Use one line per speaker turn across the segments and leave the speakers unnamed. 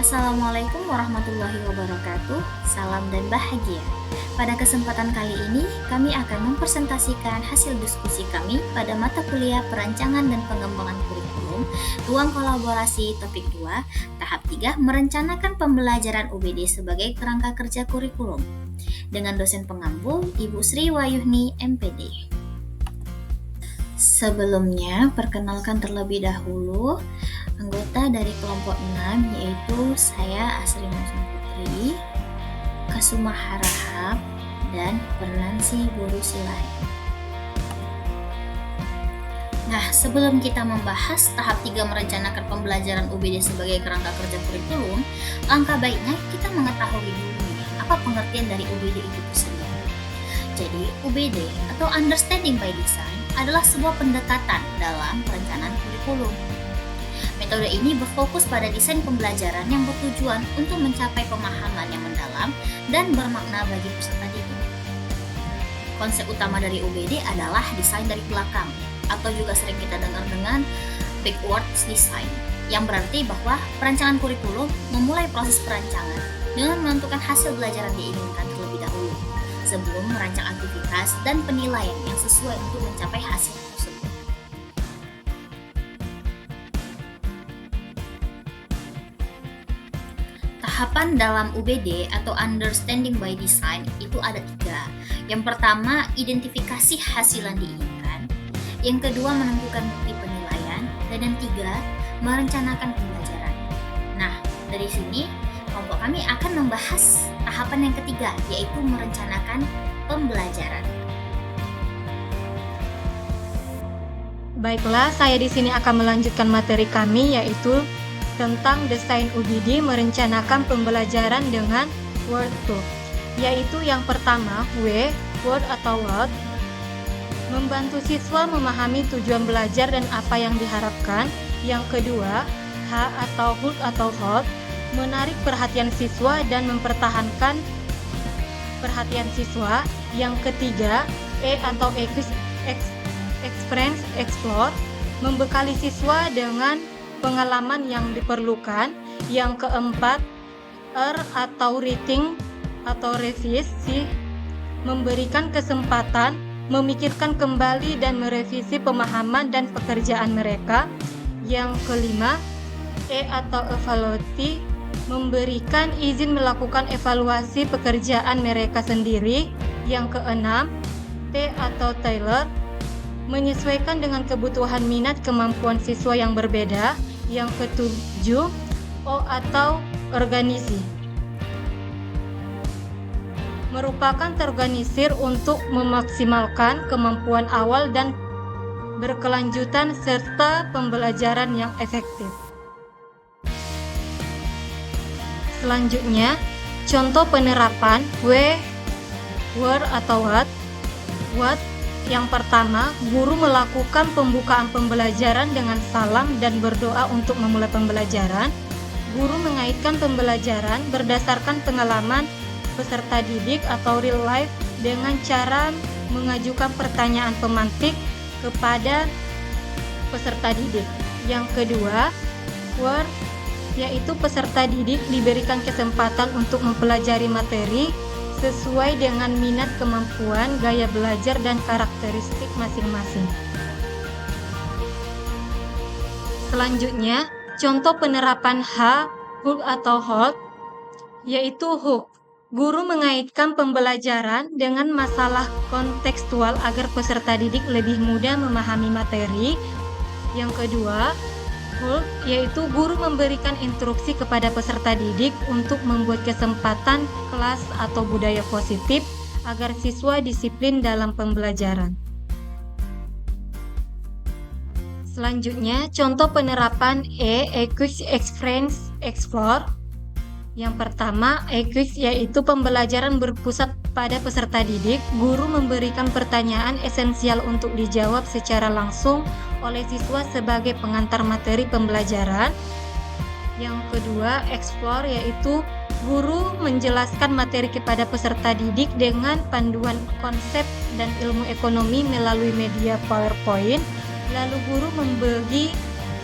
Assalamualaikum warahmatullahi wabarakatuh. Salam dan bahagia. Pada kesempatan kali ini, kami akan mempresentasikan hasil diskusi kami pada mata kuliah Perancangan dan Pengembangan Kurikulum, Ruang Kolaborasi Topik 2, Tahap 3, Merencanakan Pembelajaran UBD sebagai Kerangka Kerja Kurikulum. Dengan dosen pengampu, Ibu Sri Wayuhni, MPD. Sebelumnya, perkenalkan terlebih dahulu anggota dari kelompok 6, yaitu saya Asri Mausum Putri, Kasuma Harahap, dan Bernansi Buru Silai. Nah, sebelum kita membahas tahap 3 merencanakan pembelajaran UBD sebagai kerangka kerja kurikulum, langkah baiknya kita mengetahui dulu apa pengertian dari UBD itu sendiri. Jadi, UBD atau Understanding by Design adalah sebuah pendekatan dalam perencanaan kurikulum. Metode ini berfokus pada desain pembelajaran yang bertujuan untuk mencapai pemahaman yang mendalam dan bermakna bagi peserta didik. Konsep utama dari UBD adalah desain dari belakang, atau juga sering kita dengar dengan backwards design, yang berarti bahwa perancangan kurikulum memulai proses perancangan dengan menentukan hasil belajar yang diinginkan terlebih dahulu, sebelum merancang aktivitas dan penilaian yang sesuai untuk mencapai hasil tersebut. Tahapan dalam UBD atau Understanding by Design itu ada 3. Yang pertama, identifikasi hasil yang diinginkan. Yang kedua, menentukan bukti penilaian. Dan yang 3, merencanakan pembelajaran. Nah, dari sini kelompok kami akan membahas tahapan yang ketiga, yaitu merencanakan pembelajaran.
Baiklah, saya di sini akan melanjutkan materi kami, yaitu tentang desain UBD merencanakan pembelajaran dengan Word Tool. Yaitu yang pertama, W, Word atau What, membantu siswa memahami tujuan belajar dan apa yang diharapkan. Yang kedua, H atau Hook atau Hold, menarik perhatian siswa dan mempertahankan perhatian siswa. Yang ketiga, E atau Experience Explore, membekali siswa dengan pengalaman yang diperlukan. Yang keempat, R atau Reading atau Revisi, memberikan kesempatan memikirkan kembali dan merevisi pemahaman dan pekerjaan mereka. Yang kelima, E atau Evaluate, memberikan izin melakukan evaluasi pekerjaan mereka sendiri. Yang keenam, T atau Tailor, menyesuaikan dengan kebutuhan minat kemampuan siswa yang berbeda. Yang ketujuh, O atau Organisasi, merupakan terorganisir untuk memaksimalkan kemampuan awal dan berkelanjutan serta pembelajaran yang efektif. Selanjutnya, contoh penerapan W, Word atau What. What, yang pertama, guru melakukan pembukaan pembelajaran dengan salam dan berdoa untuk memulai pembelajaran. Guru mengaitkan pembelajaran berdasarkan pengalaman peserta didik atau real life dengan cara mengajukan pertanyaan pemantik kepada peserta didik. Yang kedua, Word, yaitu peserta didik diberikan kesempatan untuk mempelajari materi sesuai dengan minat, kemampuan, gaya belajar, dan karakteristik masing-masing. Selanjutnya, contoh penerapan H, Hook atau Hold, yaitu Hook. Guru mengaitkan pembelajaran dengan masalah kontekstual agar peserta didik lebih mudah memahami materi. Yang kedua, Hold, yaitu guru memberikan instruksi kepada peserta didik untuk membuat kesempatan kelas atau budaya positif agar siswa disiplin dalam pembelajaran. Selanjutnya, contoh penerapan E, Experience Explore. Yang pertama, EQUIX, yaitu pembelajaran berpusat pada peserta didik. Guru memberikan pertanyaan esensial untuk dijawab secara langsung oleh siswa sebagai pengantar materi pembelajaran. Yang kedua, Explore, yaitu guru menjelaskan materi kepada peserta didik dengan panduan konsep dan ilmu ekonomi melalui media PowerPoint. Lalu guru membagi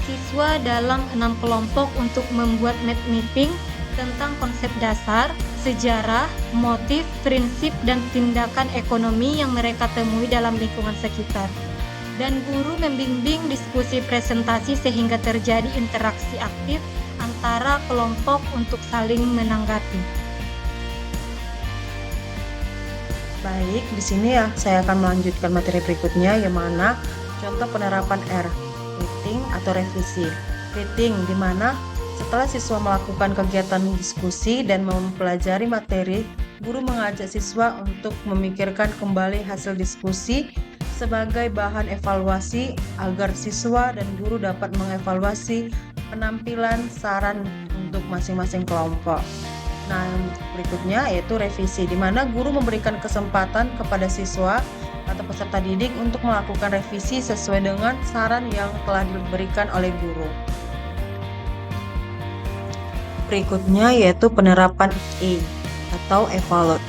siswa dalam 6 kelompok untuk membuat mind mapping tentang konsep dasar, sejarah, motif, prinsip, dan tindakan ekonomi yang mereka temui dalam lingkungan sekitar. Dan guru membimbing diskusi presentasi sehingga terjadi interaksi aktif antara kelompok untuk saling menanggapi.
Baik, di sini ya saya akan melanjutkan materi berikutnya yang mana contoh penerapan R, rating atau revisi. Rating di mana setelah siswa melakukan kegiatan diskusi dan mempelajari materi, guru mengajak siswa untuk memikirkan kembali hasil diskusi sebagai bahan evaluasi agar siswa dan guru dapat mengevaluasi penampilan saran untuk masing-masing kelompok. Nah, yang berikutnya yaitu revisi, di mana guru memberikan kesempatan kepada siswa atau peserta didik untuk melakukan revisi sesuai dengan saran yang telah diberikan oleh guru. Berikutnya yaitu penerapan E atau evaluate,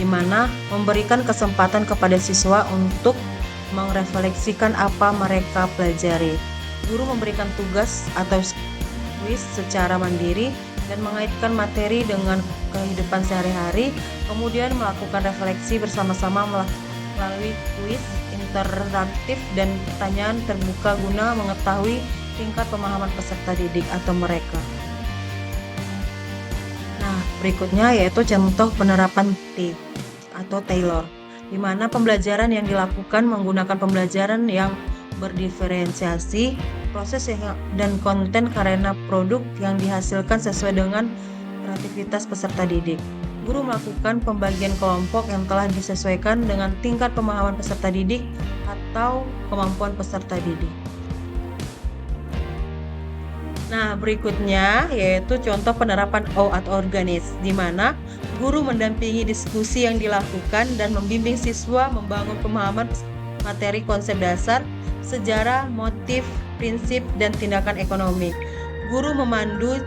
di mana memberikan kesempatan kepada siswa untuk merefleksikan apa mereka pelajari. Guru memberikan tugas atau kuis secara mandiri dan mengaitkan materi dengan kehidupan sehari-hari, kemudian melakukan refleksi bersama-sama melalui kuis interaktif dan pertanyaan terbuka guna mengetahui tingkat pemahaman peserta didik atau mereka. Nah, berikutnya yaitu contoh penerapan T atau Taylor, di mana pembelajaran yang dilakukan menggunakan pembelajaran yang berdiferensiasi, proses dan konten karena produk yang dihasilkan sesuai dengan kreativitas peserta didik. Guru melakukan pembagian kelompok yang telah disesuaikan dengan tingkat pemahaman peserta didik atau kemampuan peserta didik. Nah, berikutnya yaitu contoh penerapan O atau organis, di mana guru mendampingi diskusi yang dilakukan dan membimbing siswa membangun pemahaman materi konsep dasar, sejarah, motif, prinsip, dan tindakan ekonomi. Guru memandu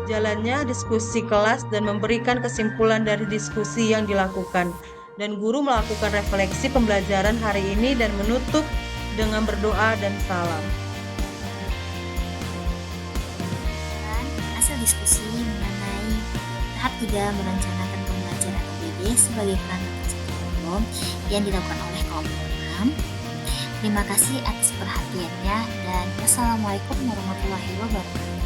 jalannya diskusi kelas dan memberikan kesimpulan dari diskusi yang dilakukan. Dan guru melakukan refleksi pembelajaran hari ini dan menutup dengan berdoa dan salam.
Dan hasil diskusi mengenai tahap 3 merencanakan pembelajaran OBD sebagai kerangka kerja umum yang dilakukan oleh kelompok 6. Terima kasih atas perhatiannya dan wassalamualaikum warahmatullahi wabarakatuh.